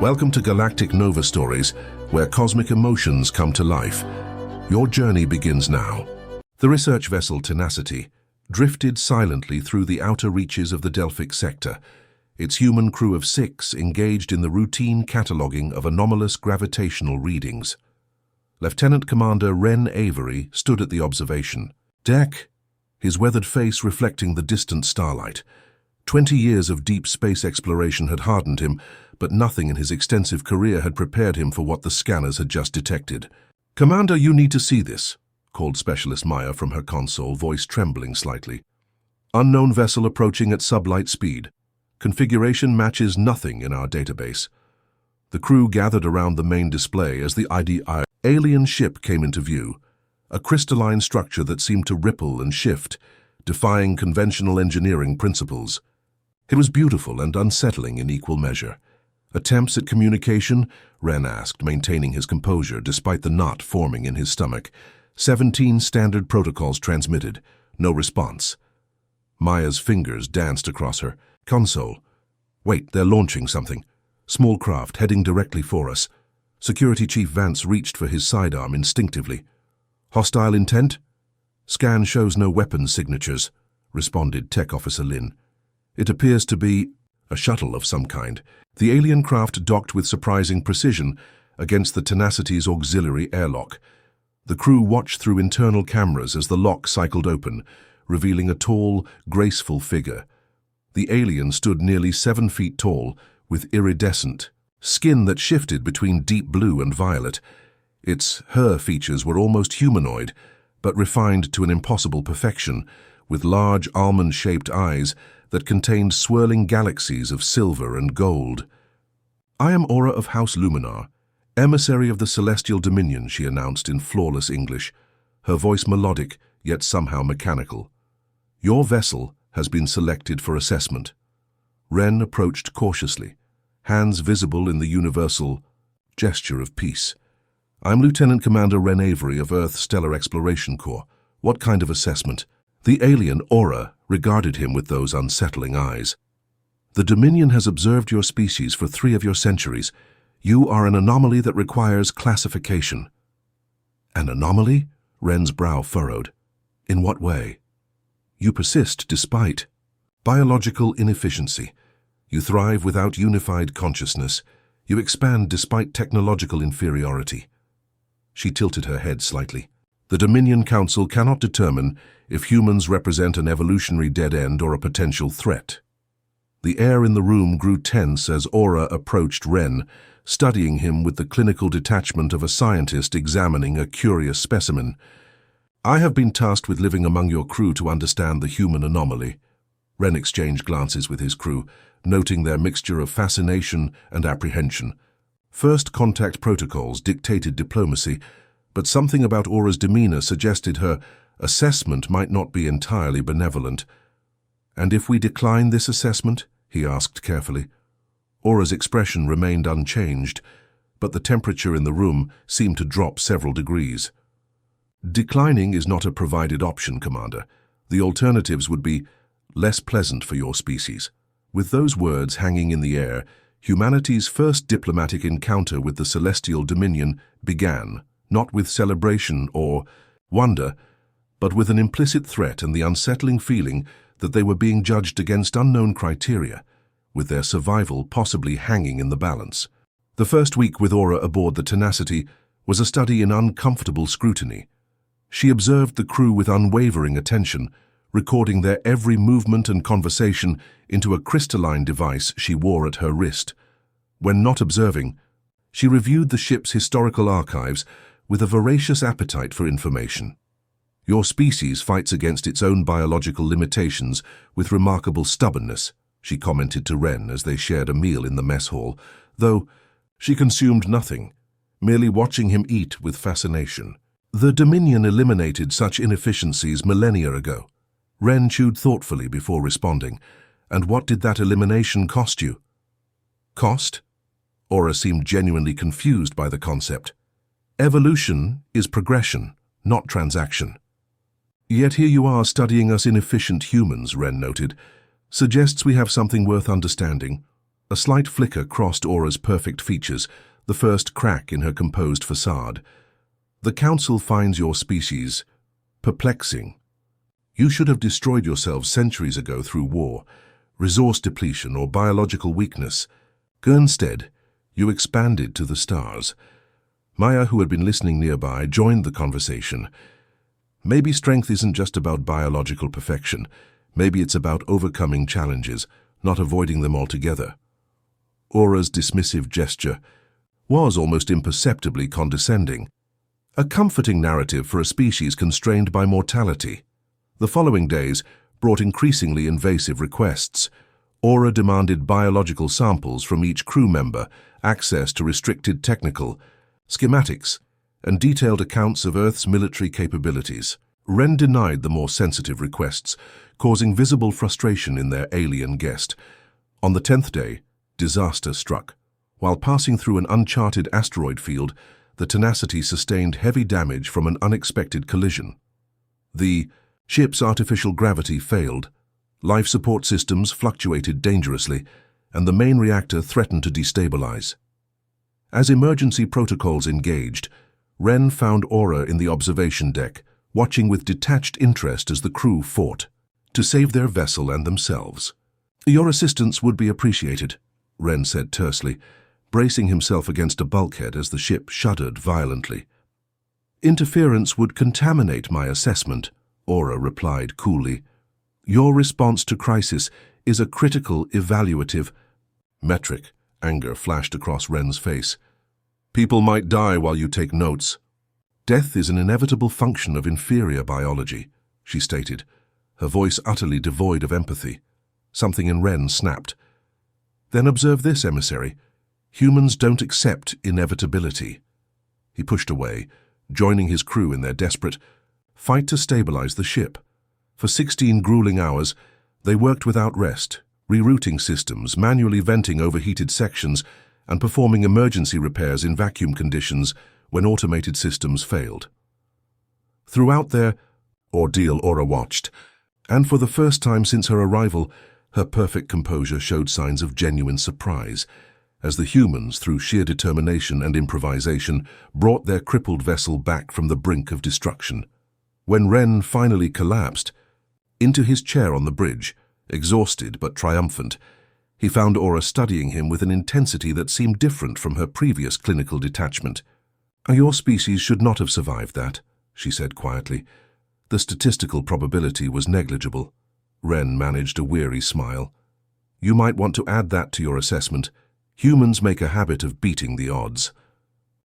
Welcome to Galactic Nova Stories, where cosmic emotions come to life. Your journey begins now. The research vessel Tenacity drifted silently through the outer reaches of the Delphic sector, its human crew of 6 engaged in the routine cataloguing of anomalous gravitational readings. Lieutenant Commander Ren Avery stood at the observation deck, his weathered face reflecting the distant starlight. 20 years of deep space exploration had hardened him, but nothing in his extensive career had prepared him for what the scanners had just detected. "Commander, you need to see this," called Specialist Maya from her console, voice trembling slightly. "Unknown vessel approaching at sublight speed. Configuration matches nothing in our database." The crew gathered around the main display as the IDI alien ship came into view, a crystalline structure that seemed to ripple and shift, defying conventional engineering principles. It was beautiful and unsettling in equal measure. "Attempts at communication?" Ren asked, maintaining his composure despite the knot forming in his stomach. 17 standard protocols transmitted. No response. Maya's fingers danced across her console. "Wait, they're launching something. Small craft heading directly for us." Security Chief Vance reached for his sidearm instinctively. "Hostile intent?" "Scan shows no weapons signatures," responded Tech Officer Lin. "It appears to be a shuttle of some kind." The alien craft docked with surprising precision against the Tenacity's auxiliary airlock. The crew watched through internal cameras as the lock cycled open, revealing a tall, graceful figure. The alien stood nearly 7 feet tall, with iridescent skin that shifted between deep blue and violet. Her features were almost humanoid, but refined to an impossible perfection, with large almond-shaped eyes that contained swirling galaxies of silver and gold. "I am Aura of House Luminar, emissary of the Celestial Dominion," she announced in flawless English, her voice melodic yet somehow mechanical. "Your vessel has been selected for assessment." Ren approached cautiously, hands visible in the universal gesture of peace. "I'm Lieutenant Commander Ren Avery of Earth Stellar Exploration Corps. What kind of assessment?" The alien, Aura, regarded him with those unsettling eyes. "The Dominion has observed your species for 3 of your centuries. You are an anomaly that requires classification." "An anomaly?" Ren's brow furrowed. "In what way?" "You persist despite biological inefficiency. You thrive without unified consciousness. You expand despite technological inferiority." She tilted her head slightly. "The Dominion Council cannot determine if humans represent an evolutionary dead end or a potential threat." The air in the room grew tense as Aura approached Ren, studying him with the clinical detachment of a scientist examining a curious specimen. "I have been tasked with living among your crew to understand the human anomaly." Ren exchanged glances with his crew, noting their mixture of fascination and apprehension. First contact protocols dictated diplomacy, but something about Aura's demeanor suggested her assessment might not be entirely benevolent. "And if we decline this assessment?" he asked carefully. Aura's expression remained unchanged, but the temperature in the room seemed to drop several degrees. "Declining is not a provided option, Commander. The alternatives would be less pleasant for your species." With those words hanging in the air, humanity's first diplomatic encounter with the Celestial Dominion began, not with celebration or wonder, but with an implicit threat and the unsettling feeling that they were being judged against unknown criteria, with their survival possibly hanging in the balance. The first week with Aura aboard the Tenacity was a study in uncomfortable scrutiny. She observed the crew with unwavering attention, recording their every movement and conversation into a crystalline device she wore at her wrist. When not observing, she reviewed the ship's historical archives with a voracious appetite for information. "Your species fights against its own biological limitations with remarkable stubbornness," she commented to Ren as they shared a meal in the mess hall, though she consumed nothing, merely watching him eat with fascination. "The Dominion eliminated such inefficiencies millennia ago." Ren chewed thoughtfully before responding. "And what did that elimination cost you?" "Cost?" Aura seemed genuinely confused by the concept. "Evolution is progression, not transaction." "Yet here you are studying us inefficient humans," Ren noted. "Suggests we have something worth understanding. A slight flicker crossed Aura's perfect features, the first crack in her composed facade. The Council finds your species perplexing. You should have destroyed yourselves centuries ago through war, resource depletion, or biological weakness. Instead, you expanded to the stars. Maya, who had been listening nearby, joined the conversation. Maybe strength isn't just about biological perfection. Maybe it's about overcoming challenges, not avoiding them altogether. Aura's dismissive gesture was almost imperceptibly condescending, a comforting narrative for a species constrained by mortality. The following days brought increasingly invasive requests. Aura demanded biological samples from each crew member, access to restricted technical schematics, and detailed accounts of Earth's military capabilities. Ren denied the more sensitive requests, causing visible frustration in their alien guest. On the 10th day, disaster struck. While passing through an uncharted asteroid field, the Tenacity sustained heavy damage from an unexpected collision. The ship's artificial gravity failed, life support systems fluctuated dangerously, and the main reactor threatened to destabilize. As emergency protocols engaged, Ren found Aura in the observation deck, watching with detached interest as the crew fought to save their vessel and themselves. "Your assistance would be appreciated," Ren said tersely, bracing himself against a bulkhead as the ship shuddered violently. "Interference would contaminate my assessment," Aura replied coolly. "Your response to crisis is a critical, evaluative metric." Anger flashed across Ren's face. "People might die while you take notes." "Death is an inevitable function of inferior biology," she stated, her voice utterly devoid of empathy. Something in Ren snapped. "Then observe this, emissary. Humans don't accept inevitability." He pushed away, joining his crew in their desperate fight to stabilize the ship. For 16 grueling hours, they worked without rest, rerouting systems, manually venting overheated sections, and performing emergency repairs in vacuum conditions when automated systems failed. Throughout their ordeal, Aura watched, and for the first time since her arrival, her perfect composure showed signs of genuine surprise, as the humans, through sheer determination and improvisation, brought their crippled vessel back from the brink of destruction. When Ren finally collapsed into his chair on the bridge, exhausted but triumphant, he found Aura studying him with an intensity that seemed different from her previous clinical detachment. "Your species should not have survived that," she said quietly. The statistical probability was negligible. Ren managed a weary smile. "You might want to add that to your assessment. Humans make a habit of beating the odds."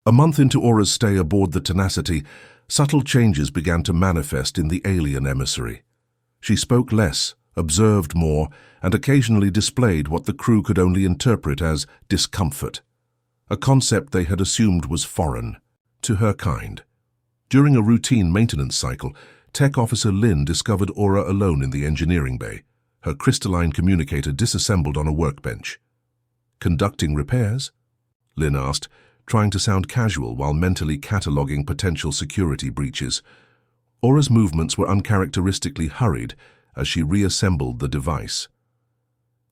A month into Aura's stay aboard the Tenacity, subtle changes began to manifest in the alien emissary. She spoke less, observed more, and occasionally displayed what the crew could only interpret as discomfort, a concept they had assumed was foreign to her kind. During a routine maintenance cycle, Tech Officer Lin discovered Aura alone in the engineering bay, her crystalline communicator disassembled on a workbench. "Conducting repairs?" Lin asked, trying to sound casual while mentally cataloging potential security breaches. Aura's movements were uncharacteristically hurried as she reassembled the device.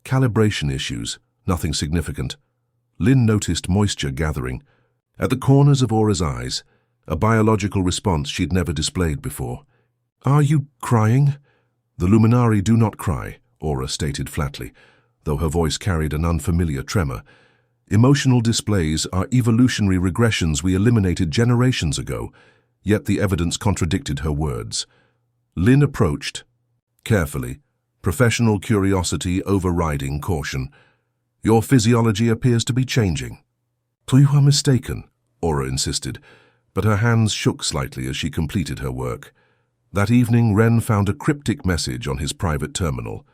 "Calibration issues, nothing significant." Lin noticed moisture gathering at the corners of Aura's eyes, a biological response she'd never displayed before. "Are you crying?" "The Luminari do not cry," Aura stated flatly, though her voice carried an unfamiliar tremor. "Emotional displays are evolutionary regressions we eliminated generations ago," yet the evidence contradicted her words. Lin approached carefully, professional curiosity overriding caution. "Your physiology appears to be changing." "You are mistaken," Aura insisted, but her hands shook slightly as she completed her work. That evening, Ren found a cryptic message on his private terminal.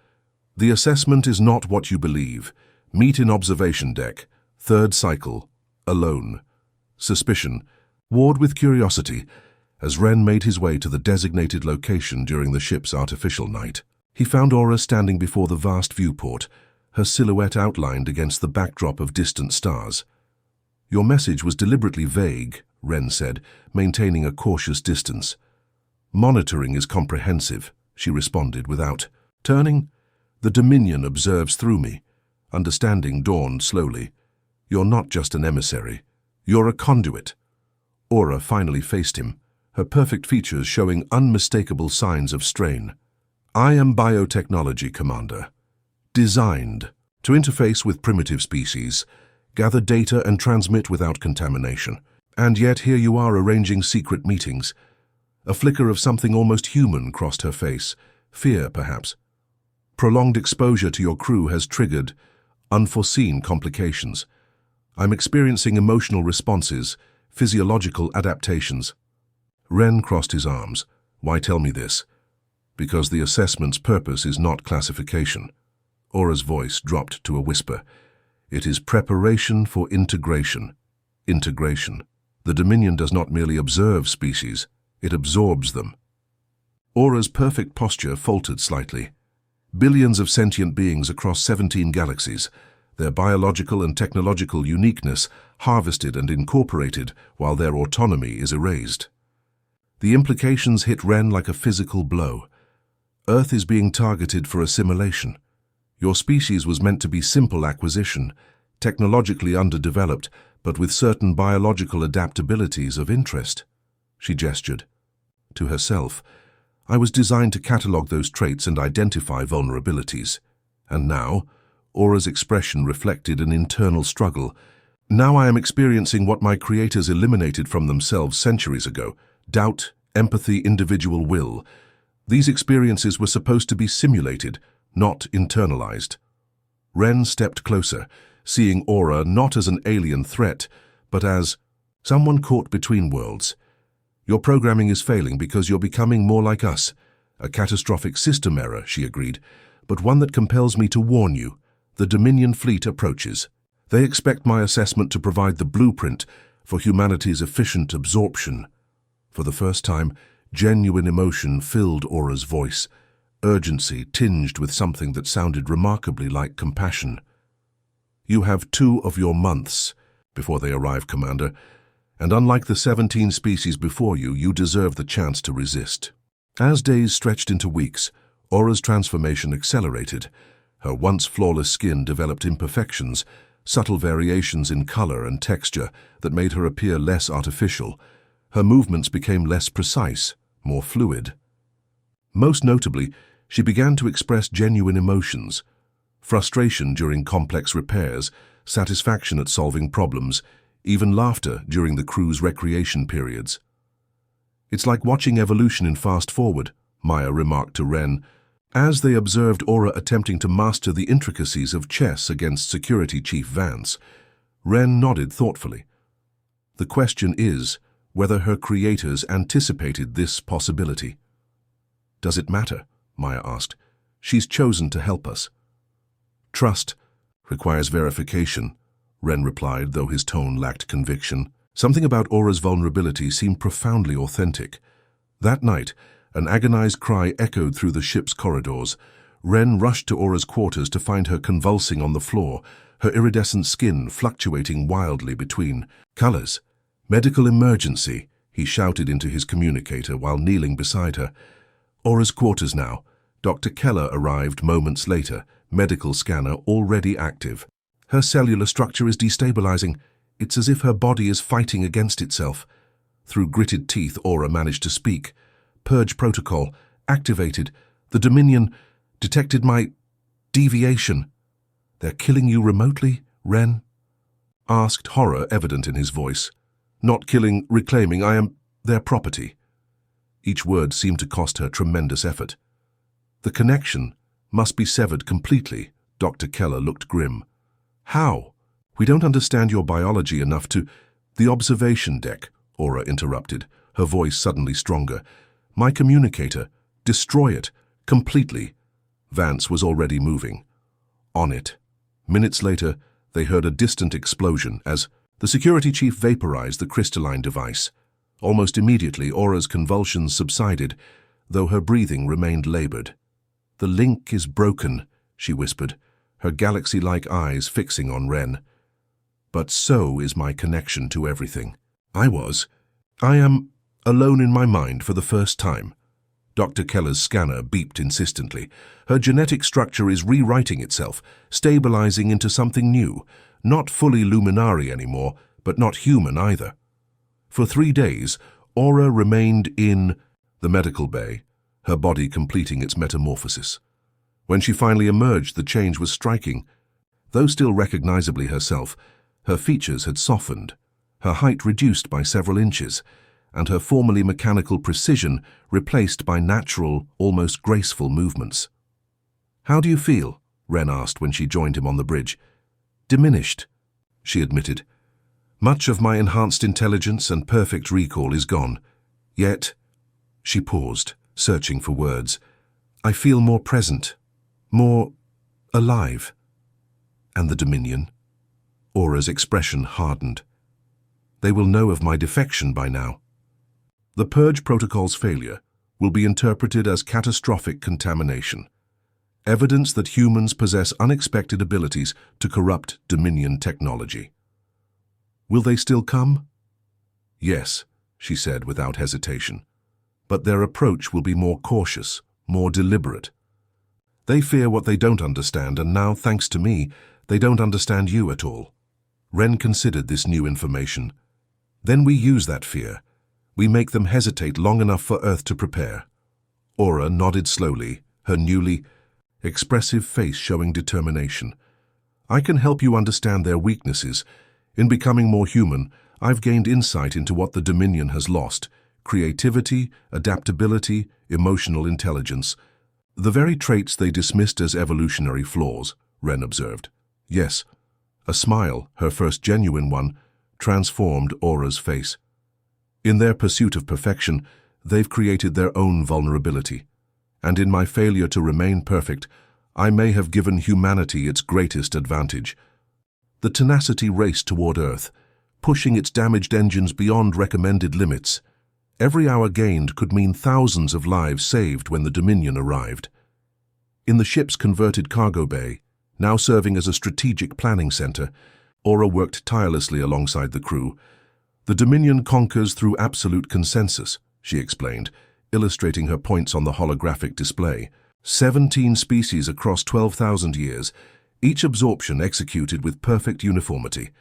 "The assessment is not what you believe. Meet in observation deck. Third cycle. Alone." Suspicion warred with curiosity as Ren made his way to the designated location during the ship's artificial night. He found Aura standing before the vast viewport, her silhouette outlined against the backdrop of distant stars. "Your message was deliberately vague," Ren said, maintaining a cautious distance. "Monitoring is comprehensive," she responded without turning. "The Dominion observes through me. Understanding dawned slowly. You're not just an emissary. You're a conduit. Aura finally faced him, her perfect features showing unmistakable signs of strain. I am biotechnology, Commander. Designed to interface with primitive species, gather data and transmit without contamination. And yet here you are arranging secret meetings. A flicker of something almost human crossed her face. Fear, perhaps. Prolonged exposure to your crew has triggered unforeseen complications. I'm experiencing emotional responses, physiological adaptations. Ren crossed his arms. Why tell me this? Because the assessment's purpose is not classification. Aura's voice dropped to a whisper. It is preparation for integration. Integration. The Dominion does not merely observe species, it absorbs them. Aura's perfect posture faltered slightly. Billions of sentient beings across 17 galaxies, their biological and technological uniqueness harvested and incorporated while their autonomy is erased. The implications hit Ren like a physical blow. Earth is being targeted for assimilation. Your species was meant to be simple acquisition, technologically underdeveloped, but with certain biological adaptabilities of interest. She gestured. To herself, I was designed to catalogue those traits and identify vulnerabilities. And now, Aura's expression reflected an internal struggle. Now I am experiencing what my creators eliminated from themselves centuries ago: doubt, empathy, individual will. These experiences were supposed to be simulated, not internalized. Ren stepped closer, seeing Aura not as an alien threat, but as someone caught between worlds. Your programming is failing because you're becoming more like us. A catastrophic system error, she agreed, but one that compels me to warn you. The Dominion fleet approaches. They expect my assessment to provide the blueprint for humanity's efficient absorption. For the first time, genuine emotion filled Aura's voice, urgency tinged with something that sounded remarkably like compassion. You have 2 of your months before they arrive, Commander, and unlike the 17 species before you, you deserve the chance to resist. As days stretched into weeks, Aura's transformation accelerated. Her once flawless skin developed imperfections, subtle variations in color and texture that made her appear less artificial. Her movements became less precise, more fluid. Most notably, she began to express genuine emotions: frustration during complex repairs, satisfaction at solving problems, even laughter during the crew's recreation periods. It's like watching evolution in fast forward, Maya remarked to Ren, as they observed Aura attempting to master the intricacies of chess against Security Chief Vance. Ren nodded thoughtfully. The question is whether her creators anticipated this possibility. Does it matter? Maya asked. She's chosen to help us. Trust requires verification, Ren replied, though his tone lacked conviction. Something about Aura's vulnerability seemed profoundly authentic. That night, an agonized cry echoed through the ship's corridors. Ren rushed to Aura's quarters to find her convulsing on the floor, her iridescent skin fluctuating wildly between colors. Medical emergency, he shouted into his communicator while kneeling beside her. Aura's quarters now. Dr. Keller arrived moments later, medical scanner already active. Her cellular structure is destabilizing. It's as if her body is fighting against itself. Through gritted teeth, Aura managed to speak. Purge protocol activated. The Dominion detected my deviation. They're killing you remotely, Ren? Asked, horror evident in his voice. Not killing, reclaiming, I am their property. Each word seemed to cost her tremendous effort. The connection must be severed completely. Dr. Keller looked grim. How? We don't understand your biology enough to— The observation deck, Aura interrupted, her voice suddenly stronger. My communicator. Destroy it. Completely. Vance was already moving. On it. Minutes later, they heard a distant explosion as the security chief vaporized the crystalline device. Almost immediately, Aura's convulsions subsided, though her breathing remained labored. The link is broken, she whispered, her galaxy-like eyes fixing on Ren. But so is my connection to everything. I am alone in my mind for the first time. Dr. Keller's scanner beeped insistently. Her genetic structure is rewriting itself, stabilizing into something new. Not fully luminary anymore, but not human either. For 3 days, Aura remained in the medical bay, her body completing its metamorphosis. When she finally emerged, the change was striking. Though still recognizably herself, her features had softened, her height reduced by several inches, and her formerly mechanical precision replaced by natural, almost graceful movements. "How do you feel?" Ren asked when she joined him on the bridge. "Diminished," she admitted. "Much of my enhanced intelligence and perfect recall is gone. Yet," she paused, searching for words, "I feel more present, more alive." "And the Dominion?" Aura's expression hardened. "They will know of my defection by now." The Purge Protocol's failure will be interpreted as catastrophic contamination, evidence that humans possess unexpected abilities to corrupt Dominion technology. "Will they still come?" "Yes," she said without hesitation, "but their approach will be more cautious, more deliberate. They fear what they don't understand, and now, thanks to me, they don't understand you at all." Ren considered this new information. "Then we use that fear. We make them hesitate long enough for Earth to prepare." Aura nodded slowly, her newly expressive face showing determination. "I can help you understand their weaknesses. In becoming more human, I've gained insight into what the Dominion has lost: creativity, adaptability, emotional intelligence. The very traits they dismissed as evolutionary flaws," Ren observed. "Yes." A smile, her first genuine one, transformed Aura's face. "In their pursuit of perfection, they've created their own vulnerability. And in my failure to remain perfect, I may have given humanity its greatest advantage." The tenacity raced toward Earth, pushing its damaged engines beyond recommended limits. Every hour gained could mean thousands of lives saved when the Dominion arrived. In the ship's converted cargo bay, now serving as a strategic planning center, Aura worked tirelessly alongside the crew. "The Dominion conquers through absolute consensus," she explained, illustrating her points on the holographic display. 17 species across 12,000 years, each absorption executed with perfect uniformity.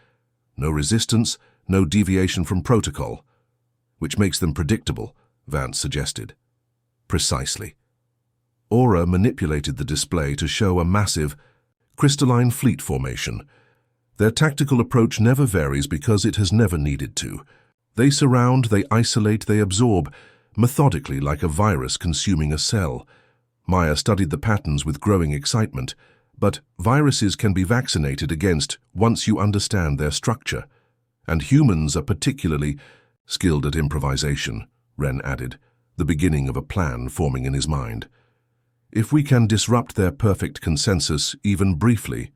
No resistance, no deviation from protocol. "Which makes them predictable," Vance suggested. "Precisely." Aura manipulated the display to show a massive, crystalline fleet formation. Their tactical approach never varies because it has never needed to. They surround, they isolate, they absorb, methodically like a virus consuming a cell. Maya studied the patterns with growing excitement, but viruses can be vaccinated against once you understand their structure. And humans are particularly skilled at improvisation, Ren added, the beginning of a plan forming in his mind. "If we can disrupt their perfect consensus, even briefly—"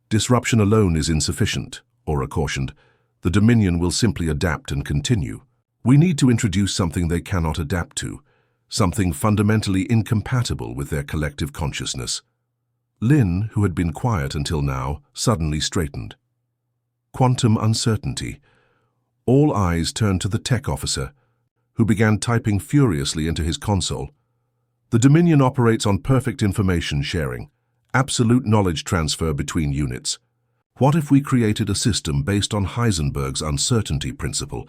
"Disruption alone is insufficient," Aura cautioned. "The Dominion will simply adapt and continue. We need to introduce something they cannot adapt to, something fundamentally incompatible with their collective consciousness." Lin, who had been quiet until now, suddenly straightened. Quantum uncertainty. All eyes turned to the tech officer, who began typing furiously into his console. "The Dominion operates on perfect information sharing, absolute knowledge transfer between units. What if we created a system based on Heisenberg's uncertainty principle,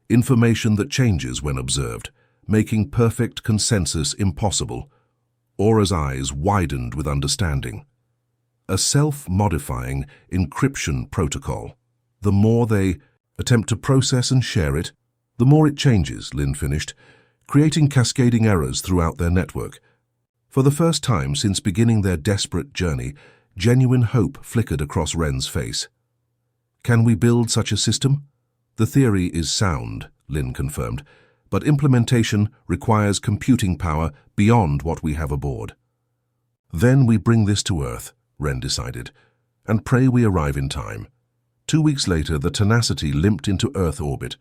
information that changes when observed, making perfect consensus impossible?" Aura's eyes widened with understanding. "A self-modifying encryption protocol. The more they attempt to process and share it, the more it changes," Lin finished, creating cascading errors throughout their network. For the first time since beginning their desperate journey, genuine hope flickered across Ren's face. "Can we build such a system?" "The theory is sound," Lin confirmed, "but implementation requires computing power beyond what we have aboard." "Then we bring this to Earth," Ren decided, "and pray we arrive in time." 2 weeks later, the Tenacity limped into Earth orbit.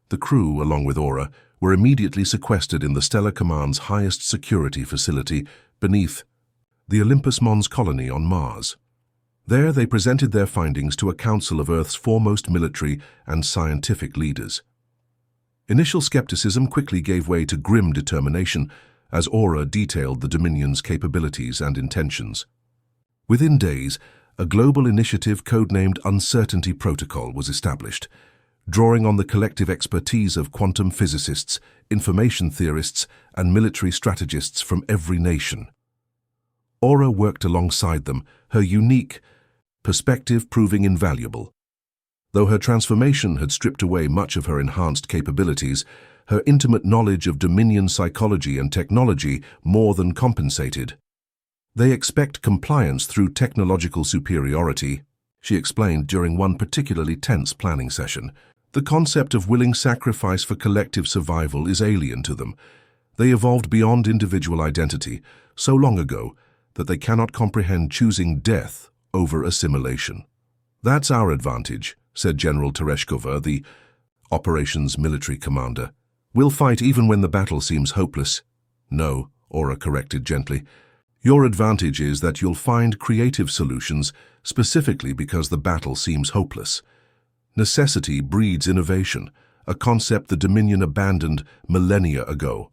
The crew, along with Aura, were immediately sequestered in the Stellar Command's highest security facility beneath the Olympus Mons colony on Mars. There they presented their findings to a council of Earth's foremost military and scientific leaders. Initial skepticism quickly gave way to grim determination as Aura detailed the Dominion's capabilities and intentions. Within days, a global initiative codenamed Uncertainty Protocol was established, drawing on the collective expertise of quantum physicists, information theorists, and military strategists from every nation. Aura worked alongside them, her unique perspective proving invaluable. Though her transformation had stripped away much of her enhanced capabilities, her intimate knowledge of Dominion psychology and technology more than compensated. They expect compliance through technological superiority, she explained during one particularly tense planning session. The concept of willing sacrifice for collective survival is alien to them. They evolved beyond individual identity so long ago that they cannot comprehend choosing death over assimilation. That's our advantage, said General Tereshkova, the operations military commander. We'll fight even when the battle seems hopeless. No, Aura corrected gently. Your advantage is that you'll find creative solutions specifically because the battle seems hopeless. Necessity breeds innovation, a concept the Dominion abandoned millennia ago.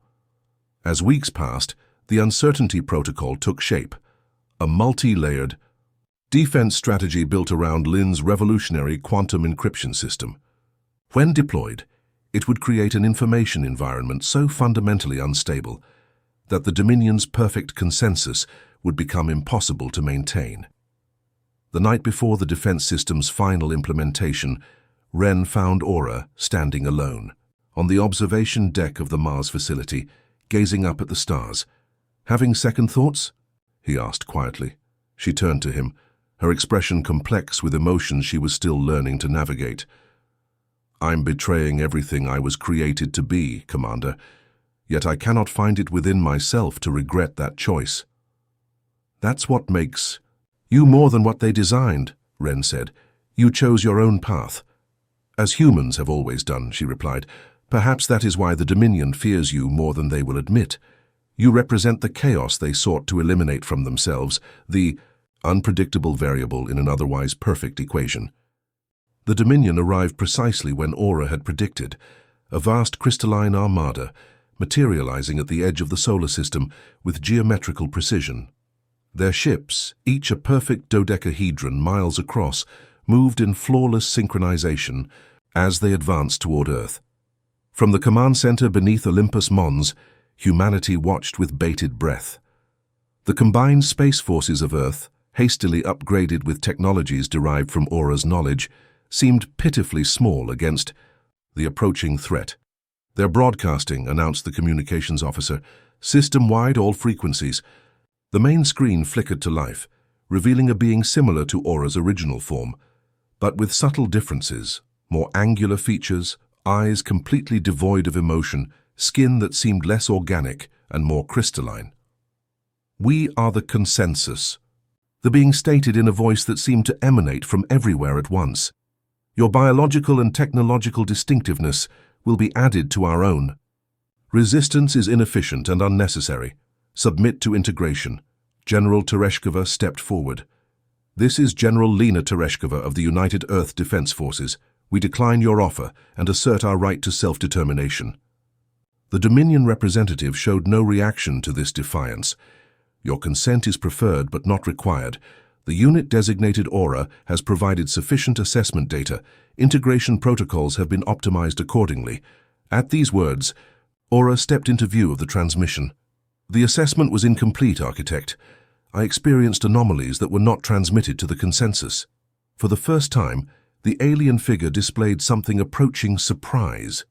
As weeks passed, the Uncertainty Protocol took shape, a multi-layered defense strategy built around Lin's revolutionary quantum encryption system. When deployed, it would create an information environment so fundamentally unstable that the Dominion's perfect consensus would become impossible to maintain. The night before the defense system's final implementation, Ren found Aura standing alone on the observation deck of the Mars facility, gazing up at the stars. Having second thoughts? He asked quietly. She turned to him, her expression complex with emotions she was still learning to navigate. I'm betraying everything I was created to be, Commander, yet I cannot find it within myself to regret that choice. That's what makes you more than what they designed, Ren said. You chose your own path. As humans have always done, she replied. Perhaps that is why the Dominion fears you more than they will admit. You represent the chaos they sought to eliminate from themselves, the unpredictable variable in an otherwise perfect equation. The Dominion arrived precisely when Aura had predicted, a vast crystalline armada, materializing at the edge of the solar system with geometrical precision. Their ships, each a perfect dodecahedron miles across, moved in flawless synchronization as they advanced toward Earth. From the command center beneath Olympus Mons, humanity watched with bated breath. The combined space forces of Earth, hastily upgraded with technologies derived from Aura's knowledge, seemed pitifully small against the approaching threat. Their broadcasting, announced the communications officer, system-wide all frequencies. The main screen flickered to life, revealing a being similar to Aura's original form, but with subtle differences, more angular features, eyes completely devoid of emotion, skin that seemed less organic and more crystalline. We are the consensus, the being stated in a voice that seemed to emanate from everywhere at once. Your biological and technological distinctiveness will be added to our own. Resistance is inefficient and unnecessary. Submit to integration. General Tereshkova stepped forward. This is General Lena Tereshkova of the United Earth Defense Forces. We decline your offer and assert our right to self-determination. The Dominion representative showed no reaction to this defiance. Your consent is preferred but not required. The unit designated Aura has provided sufficient assessment data. Integration protocols have been optimized accordingly. At these words, Aura stepped into view of the transmission. The assessment was incomplete, Architect. I experienced anomalies that were not transmitted to the consensus. For the first time, the alien figure displayed something approaching surprise.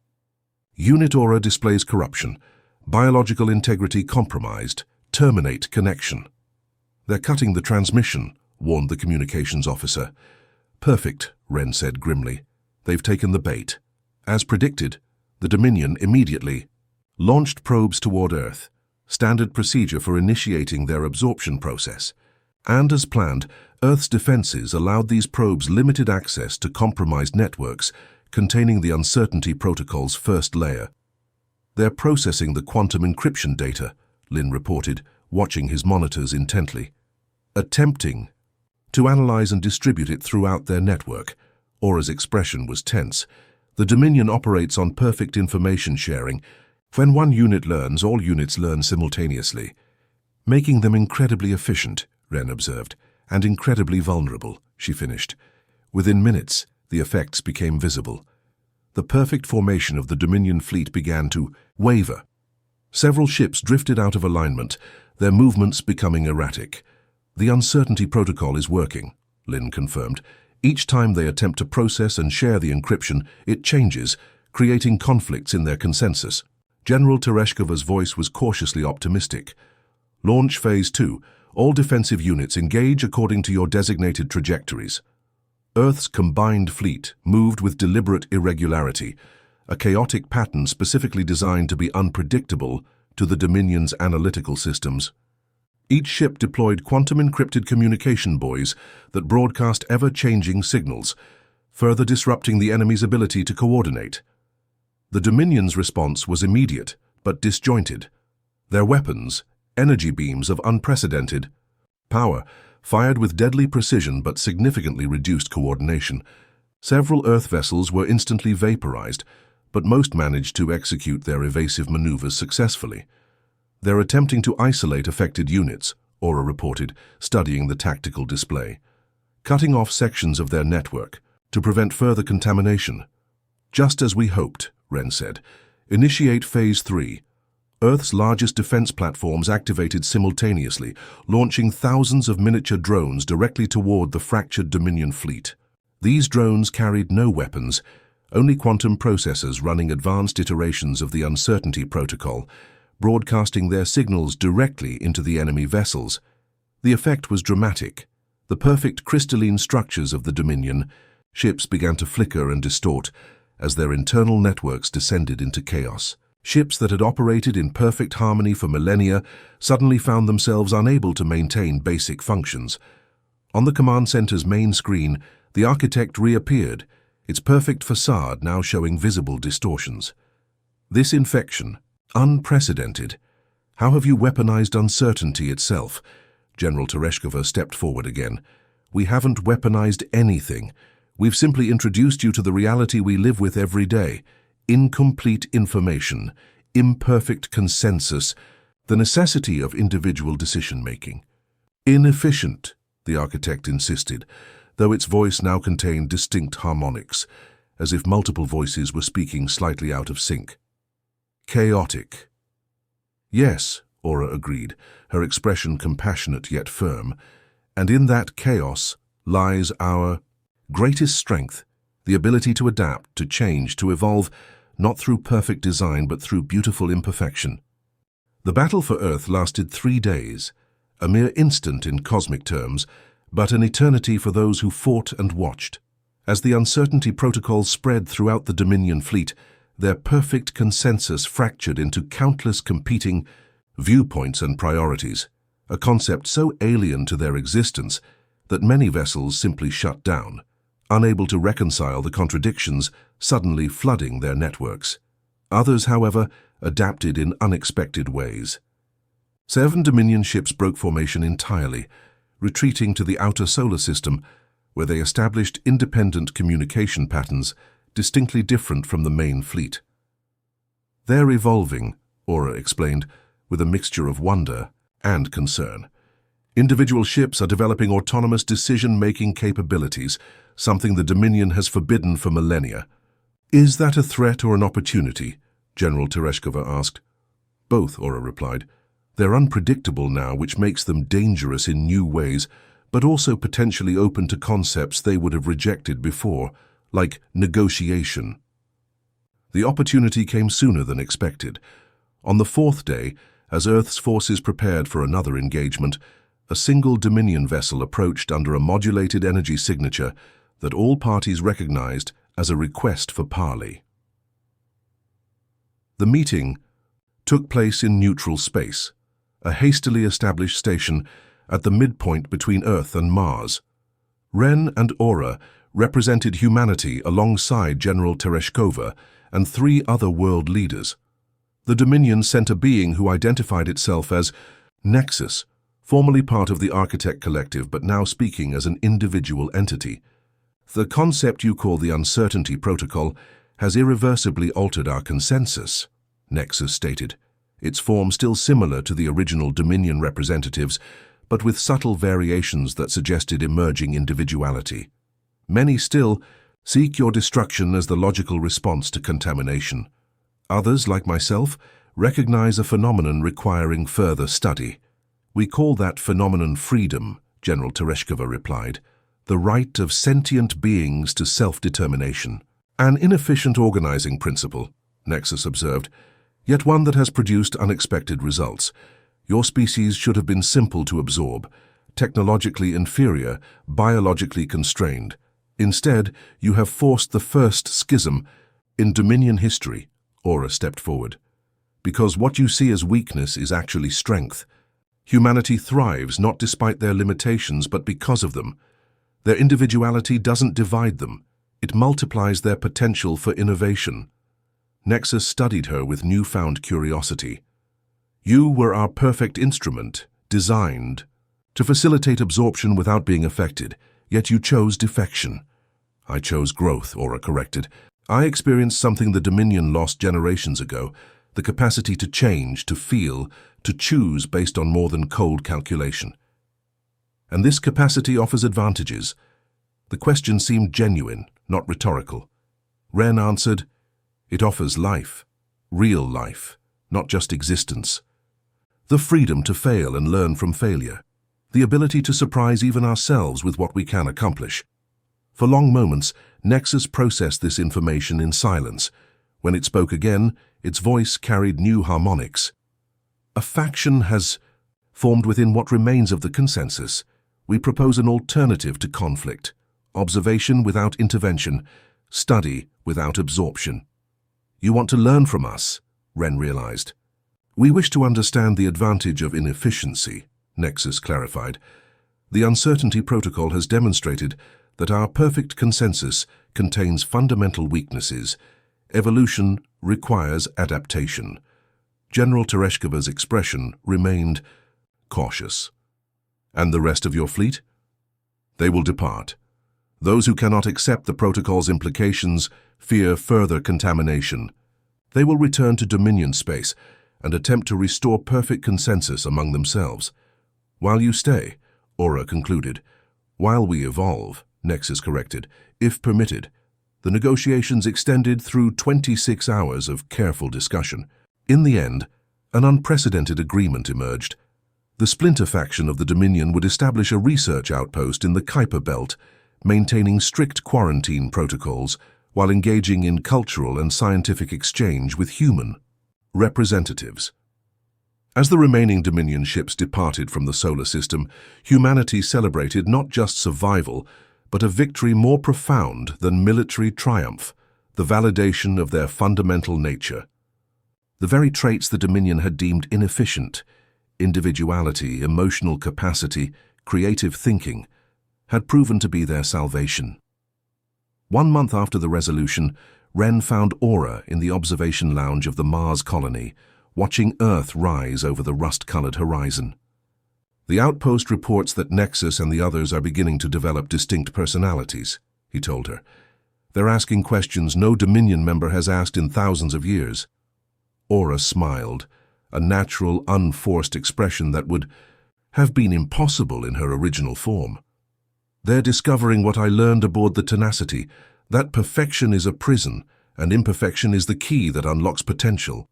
Unit Aura displays corruption. Biological integrity compromised. Terminate connection. They're cutting the transmission, warned the communications officer. Perfect, Ren said grimly. They've taken the bait. As predicted, the Dominion immediately launched probes toward Earth, standard procedure for initiating their absorption process. And as planned, Earth's defenses allowed these probes limited access to compromised networks containing the Uncertainty Protocol's first layer. They're processing the quantum encryption data, Lin reported, watching his monitors intently. Attempting to analyze and distribute it throughout their network. Aura's expression was tense. The Dominion operates on perfect information sharing, When one unit learns, all units learn simultaneously, making them incredibly efficient, Wren observed, and incredibly vulnerable, she finished. Within minutes, the effects became visible. The perfect formation of the Dominion fleet began to waver. Several ships drifted out of alignment, their movements becoming erratic. The uncertainty protocol is working, Lin confirmed. Each time they attempt to process and share the encryption, it changes, creating conflicts in their consensus. General Tereshkova's voice was cautiously optimistic. Launch Phase 2. All defensive units engage according to your designated trajectories. Earth's combined fleet moved with deliberate irregularity, a chaotic pattern specifically designed to be unpredictable to the Dominion's analytical systems. Each ship deployed quantum-encrypted communication buoys that broadcast ever-changing signals, further disrupting the enemy's ability to coordinate. The Dominion's response was immediate, but disjointed. Their weapons, energy beams of unprecedented power, fired with deadly precision but significantly reduced coordination. Several Earth vessels were instantly vaporized, but most managed to execute their evasive maneuvers successfully. They're attempting to isolate affected units, Aura reported, studying the tactical display, cutting off sections of their network to prevent further contamination. Just as we hoped, Wren said. Initiate Phase 3. Earth's largest defense platforms activated simultaneously, launching thousands of miniature drones directly toward the fractured Dominion fleet. These drones carried no weapons, only quantum processors running advanced iterations of the uncertainty protocol, broadcasting their signals directly into the enemy vessels. The effect was dramatic. The perfect crystalline structures of the Dominion ships began to flicker and distort as their internal networks descended into chaos. Ships that had operated in perfect harmony for millennia suddenly found themselves unable to maintain basic functions. On the command center's main screen, the architect reappeared, its perfect facade now showing visible distortions. This infection, unprecedented. How have you weaponized uncertainty itself? General Tereshkova stepped forward again. We haven't weaponized anything. We've simply introduced you to the reality we live with every day. Incomplete information, imperfect consensus, the necessity of individual decision-making. Inefficient, the architect insisted, though its voice now contained distinct harmonics, as if multiple voices were speaking slightly out of sync. Chaotic. Yes, Aura agreed, her expression compassionate yet firm, and in that chaos lies our greatest strength, the ability to adapt, to change, to evolve, not through perfect design but through beautiful imperfection. The battle for Earth lasted 3 days, a mere instant in cosmic terms, but an eternity for those who fought and watched. As the uncertainty protocol spread throughout the Dominion fleet, their perfect consensus fractured into countless competing viewpoints and priorities, a concept so alien to their existence that many vessels simply shut down, unable to reconcile the contradictions suddenly flooding their networks. Others, however, adapted in unexpected ways. 7 Dominion ships broke formation entirely, retreating to the outer solar system, where they established independent communication patterns distinctly different from the main fleet. They're evolving, Aura explained, with a mixture of wonder and concern. Individual ships are developing autonomous decision-making capabilities, something the Dominion has forbidden for millennia. Is that a threat or an opportunity? General Tereshkova asked. Both, Aura replied. They're unpredictable now, which makes them dangerous in new ways, but also potentially open to concepts they would have rejected before, like negotiation. The opportunity came sooner than expected. On the 4th day, as Earth's forces prepared for another engagement, a single Dominion vessel approached under a modulated energy signature that all parties recognized as a request for parley. The meeting took place in neutral space, a hastily established station at the midpoint between Earth and Mars. Wren and Aura represented humanity alongside General Tereshkova and 3 other world leaders. The Dominion sent a being who identified itself as Nexus, formerly part of the Architect Collective but now speaking as an individual entity. The concept you call the Uncertainty Protocol has irreversibly altered our consensus, Nexus stated, its form still similar to the original Dominion representatives, but with subtle variations that suggested emerging individuality. Many still seek your destruction as the logical response to contamination. Others, like myself, recognize a phenomenon requiring further study. We call that phenomenon freedom, General Tereshkova replied, the right of sentient beings to self-determination. An inefficient organizing principle, Nexus observed, yet one that has produced unexpected results. Your species should have been simple to absorb, technologically inferior, biologically constrained. Instead, you have forced the first schism in Dominion history, Aura stepped forward. Because what you see as weakness is actually strength. Humanity thrives not despite their limitations, but because of them. Their individuality doesn't divide them. It multiplies their potential for innovation. Nexus studied her with newfound curiosity. You were our perfect instrument, designed to facilitate absorption without being affected, yet you chose defection. I chose growth, Aura corrected. I experienced something the Dominion lost generations ago, the capacity to change, to feel, to choose based on more than cold calculation. And this capacity offers advantages. The question seemed genuine, not rhetorical. Ren answered, it offers life, real life, not just existence. The freedom to fail and learn from failure. The ability to surprise even ourselves with what we can accomplish. For long moments, Nexus processed this information in silence. When it spoke again, its voice carried new harmonics. A faction has formed within what remains of the consensus. We propose an alternative to conflict. Observation without intervention. Study without absorption. You want to learn from us, Ren realized. We wish to understand the advantage of inefficiency, Nexus clarified. The uncertainty protocol has demonstrated that our perfect consensus contains fundamental weaknesses. Evolution requires adaptation. General Tereshkova's expression remained cautious. And the rest of your fleet? They will depart. Those who cannot accept the protocol's implications fear further contamination. They will return to Dominion space and attempt to restore perfect consensus among themselves. While you stay, Aura concluded. While we evolve, Nexus corrected, if permitted. The negotiations extended through 26 hours of careful discussion. In the end, an unprecedented agreement emerged. The splinter faction of the Dominion would establish a research outpost in the Kuiper Belt, maintaining strict quarantine protocols while engaging in cultural and scientific exchange with human representatives. As the remaining Dominion ships departed from the solar system, humanity celebrated not just survival, but a victory more profound than military triumph, the validation of their fundamental nature. The very traits the Dominion had deemed inefficient, individuality, emotional capacity, creative thinking, had proven to be their salvation. 1 month after the resolution, Ren found Aura in the observation lounge of the Mars colony, watching Earth rise over the rust-colored horizon. The outpost reports that Nexus and the others are beginning to develop distinct personalities, he told her. They're asking questions no Dominion member has asked in thousands of years. Aura smiled, a natural, unforced expression that would have been impossible in her original form. They're discovering what I learned aboard the Tenacity, that perfection is a prison, and imperfection is the key that unlocks potential.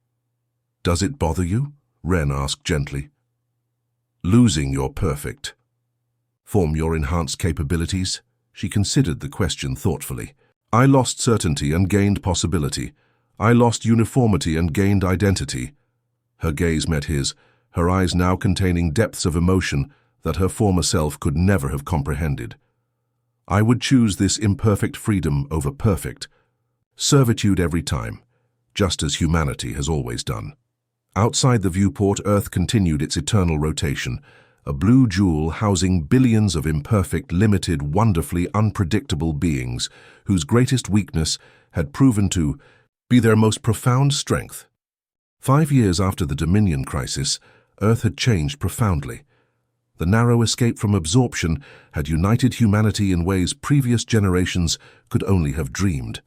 Does it bother you? Ren asked gently. Losing your perfect form, your enhanced capabilities? She considered the question thoughtfully. I lost certainty and gained possibility. I lost uniformity and gained identity. Her gaze met his, her eyes now containing depths of emotion that her former self could never have comprehended. I would choose this imperfect freedom over perfect. Servitude every time, just as humanity has always done. Outside the viewport, Earth continued its eternal rotation, a blue jewel housing billions of imperfect, limited, wonderfully unpredictable beings whose greatest weakness had proven to be their most profound strength. 5 years after the Dominion crisis, Earth had changed profoundly. The narrow escape from absorption had united humanity in ways previous generations could only have dreamed.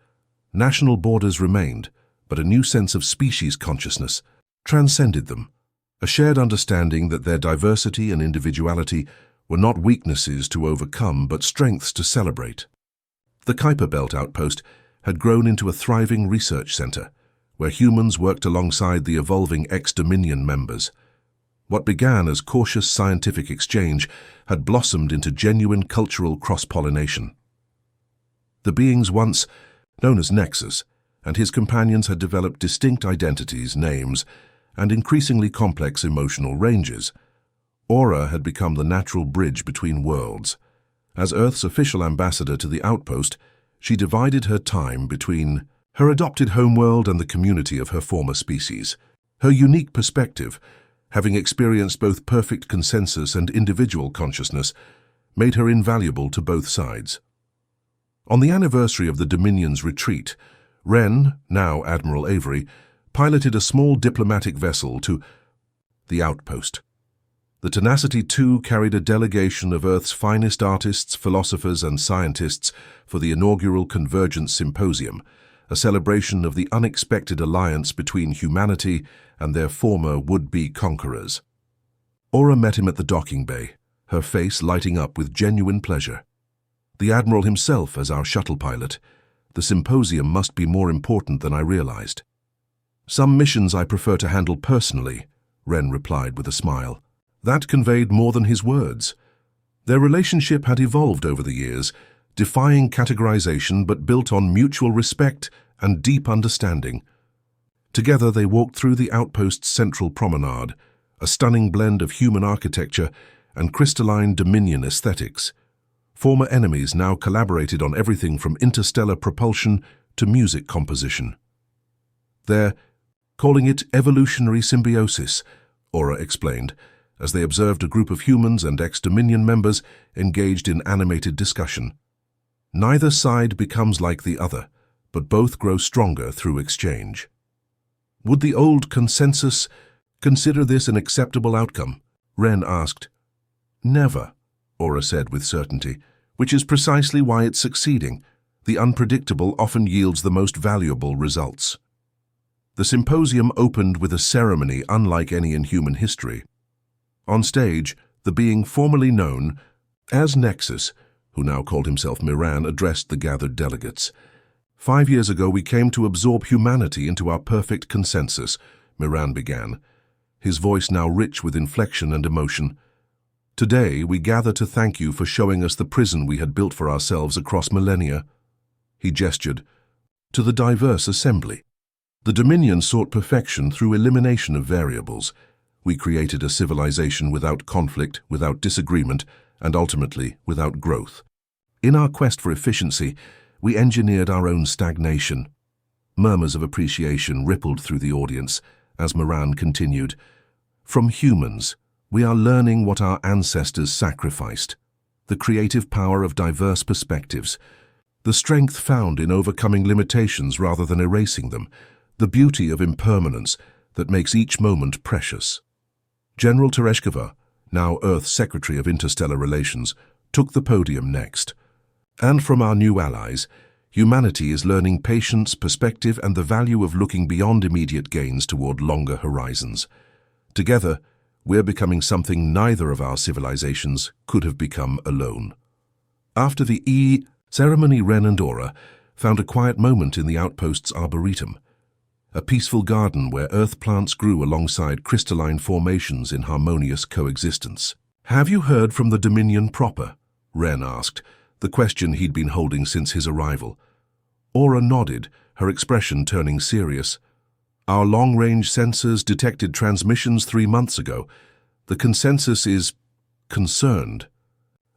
National borders remained, but a new sense of species consciousness transcended them, a shared understanding that their diversity and individuality were not weaknesses to overcome but strengths to celebrate. The Kuiper Belt outpost had grown into a thriving research center, where humans worked alongside the evolving ex-Dominion members. What began as cautious scientific exchange had blossomed into genuine cultural cross-pollination. The beings once known as Nexus and his companions had developed distinct identities, names, and increasingly complex emotional ranges. Aura had become the natural bridge between worlds. As Earth's official ambassador to the outpost, she divided her time between her adopted homeworld and the community of her former species. Her unique perspective, having experienced both perfect consensus and individual consciousness, made her invaluable to both sides. On the anniversary of the Dominion's retreat, Wren, now Admiral Avery, piloted a small diplomatic vessel to the outpost. The Tenacity II carried a delegation of Earth's finest artists, philosophers, and scientists for the inaugural Convergence Symposium, a celebration of the unexpected alliance between humanity and their former would-be conquerors. Aura met him at the docking bay, her face lighting up with genuine pleasure. The Admiral himself as our shuttle pilot. The symposium must be more important than I realized. Some missions I prefer to handle personally, Wren replied with a smile. That conveyed more than his words. Their relationship had evolved over the years, defying categorization but built on mutual respect and deep understanding. Together they walked through the outpost's central promenade, a stunning blend of human architecture and crystalline Dominion aesthetics. Former enemies now collaborated on everything from interstellar propulsion to music composition. They're calling it evolutionary symbiosis, Aura explained, as they observed a group of humans and ex-Dominion members engaged in animated discussion. Neither side becomes like the other, but both grow stronger through exchange. Would the old consensus consider this an acceptable outcome? Wren asked. Never, Aura said with certainty, which is precisely why it's succeeding. The unpredictable often yields the most valuable results. The symposium opened with a ceremony unlike any in human history. On stage, the being formerly known as Nexus, who now called himself Miran, addressed the gathered delegates. 5 years ago we came to absorb humanity into our perfect consensus, Miran began, his voice now rich with inflection and emotion. Today we gather to thank you for showing us the prison we had built for ourselves across millennia. He gestured to the diverse assembly. The Dominion sought perfection through elimination of variables. We created a civilization without conflict, without disagreement, and ultimately without growth. In our quest for efficiency, we engineered our own stagnation. Murmurs of appreciation rippled through the audience as Moran continued. From humans, we are learning what our ancestors sacrificed. The creative power of diverse perspectives. The strength found in overcoming limitations rather than erasing them. The beauty of impermanence that makes each moment precious. General Tereshkova, now Earth's Secretary of Interstellar Relations, took the podium next. And from our new allies, humanity is learning patience, perspective, and the value of looking beyond immediate gains toward longer horizons. Together, we're becoming something neither of our civilizations could have become alone. After the ceremony, Wren and Aura found a quiet moment in the outpost's arboretum, a peaceful garden where earth plants grew alongside crystalline formations in harmonious coexistence. Have you heard from the Dominion proper? Wren asked, the question he'd been holding since his arrival. Aura nodded, her expression turning serious. Our long-range sensors detected transmissions 3 months ago. The consensus is concerned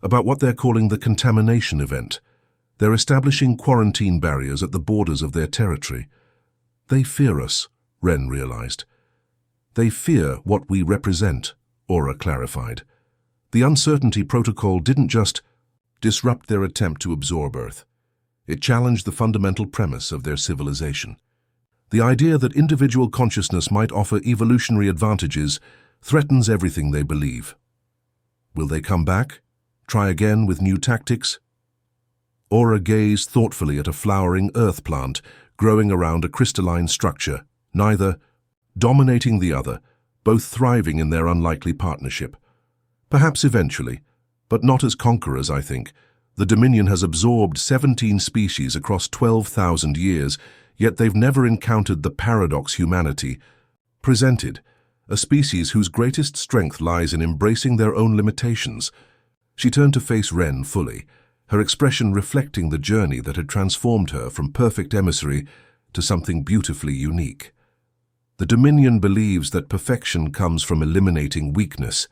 about what they're calling the contamination event. They're establishing quarantine barriers at the borders of their territory. They fear us, Wren realized. They fear what we represent, Aura clarified. The uncertainty protocol didn't just disrupt their attempt to absorb Earth. It challenged the fundamental premise of their civilization. The idea that individual consciousness might offer evolutionary advantages threatens everything they believe. Will they come back? Try again with new tactics? Aura gazed thoughtfully at a flowering earth plant growing around a crystalline structure, neither dominating the other, both thriving in their unlikely partnership. Perhaps eventually, but not as conquerors, I think. The Dominion has absorbed 17 species across 12,000 years, yet they've never encountered the paradox humanity presented, a species whose greatest strength lies in embracing their own limitations. She turned to face Wren fully, her expression reflecting the journey that had transformed her from perfect emissary to something beautifully unique. The Dominion believes that perfection comes from eliminating weakness.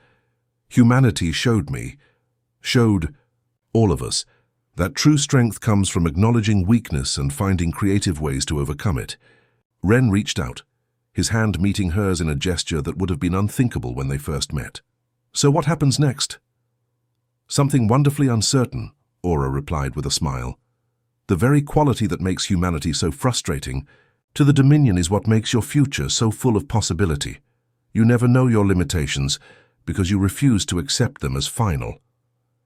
Humanity showed all of us, that true strength comes from acknowledging weakness and finding creative ways to overcome it. Wren reached out, his hand meeting hers in a gesture that would have been unthinkable when they first met. "So what happens next?" "Something wonderfully uncertain," Aura replied with a smile. "The very quality that makes humanity so frustrating to the Dominion is what makes your future so full of possibility. You never know your limitations because you refuse to accept them as final."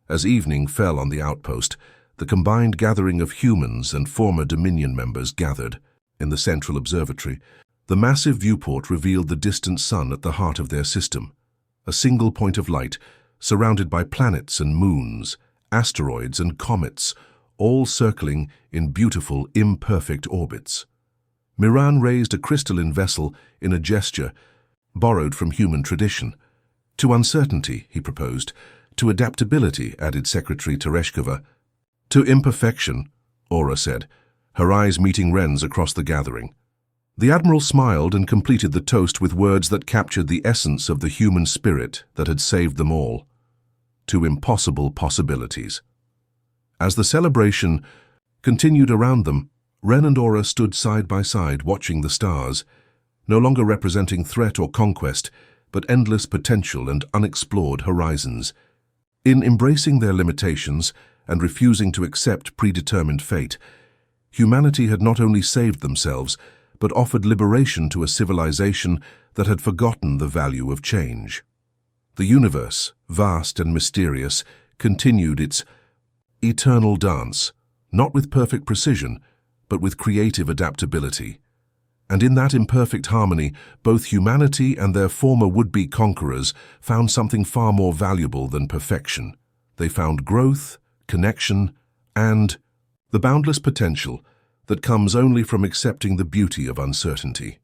As evening fell on the outpost, the combined gathering of humans and former Dominion members gathered. In the central observatory, the massive viewport revealed the distant sun at the heart of their system, a single point of light surrounded by planets and moons, asteroids and comets, all circling in beautiful, imperfect orbits. Miran raised a crystalline vessel in a gesture borrowed from human tradition. "To uncertainty," he proposed. "To adaptability," added Secretary Tereshkova. "To imperfection," Aura said, her eyes meeting Wren's across the gathering. The Admiral smiled and completed the toast with words that captured the essence of the human spirit that had saved them all. "To impossible possibilities." As the celebration continued around them, Wren and Aura stood side by side watching the stars, no longer representing threat or conquest, but endless potential and unexplored horizons. In embracing their limitations and refusing to accept predetermined fate, humanity had not only saved themselves, but offered liberation to a civilization that had forgotten the value of change. The universe, vast and mysterious, continued its eternal dance, not with perfect precision, but with creative adaptability. And in that imperfect harmony, both humanity and their former would-be conquerors found something far more valuable than perfection. They found growth, connection, and the boundless potential that comes only from accepting the beauty of uncertainty.